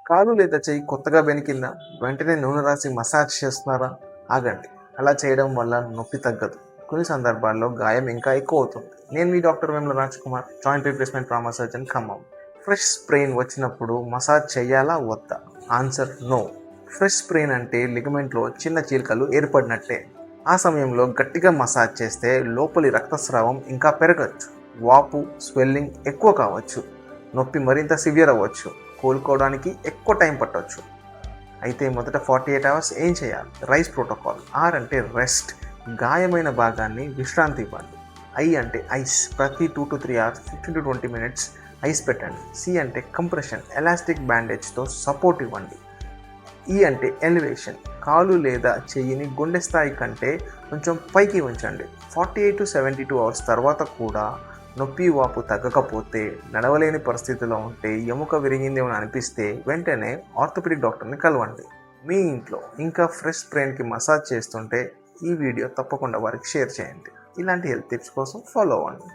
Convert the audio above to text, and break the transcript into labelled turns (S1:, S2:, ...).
S1: కాలు లేదా చెయ్యి కొత్తగా బెనికిందా? వెంటనే నూనె రాసి మసాజ్ చేస్తున్నారా? ఆగండి. అలా చేయడం వల్ల నొప్పి తగ్గదు. కొన్ని సందర్భాల్లో గాయం ఇంకా ఎక్కువ అవుతుంది. నేను మీ doctor Vemula Raj Kumar, joint replacement trauma surgeon, Khammam. Fresh sprain వచ్చినప్పుడు మసాజ్ చేయాలా వద్దా? Answer no. ఫ్రెష్ స్ప్రెయిన్ అంటే లిగమెంట్లో చిన్న చీలికలు ఏర్పడినట్టే. ఆ సమయంలో గట్టిగా మసాజ్ చేస్తే లోపలి రక్తస్రావం ఇంకా పెరగచ్చు, వాపు స్వెల్లింగ్ ఎక్కువ కావచ్చు, నొప్పి మరింత సివియర్ అవ్వచ్చు, కోలుకోవడానికి ఎక్కువ టైం పట్టవచ్చు. అయితే మొదట 48 అవర్స్ ఏం చేయాలి? Rice protocol. ఆర్ అంటే రెస్ట్, గాయమైన భాగాన్ని విశ్రాంతి ఇవ్వండి. ఐ అంటే ఐస్, ప్రతి 2 to 3 hours 15 to 20 minutes ice పెట్టండి. సి అంటే కంప్రెషన్, ఎలాస్టిక్ బ్యాండేజ్తో సపోర్ట్ ఇవ్వండి. ఈ అంటే ఎలివేషన్, కాలు లేదా చెయ్యిని గుండె స్థాయి కంటే కొంచెం పైకి ఉంచండి. 48 to 72 hours తర్వాత కూడా నొప్పి వాపు తగ్గకపోతే, నడవలేని పరిస్థితిలో ఉంటే, ఎముక విరిగిందేమో అనిపిస్తే వెంటనే ఆర్థోపెడిక్ డాక్టర్ని కలవండి. మీ ఇంట్లో ఇంకా ఫ్రెష్ స్ప్రెయిన్కి మసాజ్ చేస్తుంటే ఈ వీడియో తప్పకుండా వారికి షేర్ చేయండి. ఇలాంటి హెల్త్ టిప్స్ కోసం ఫాలో అవ్వండి.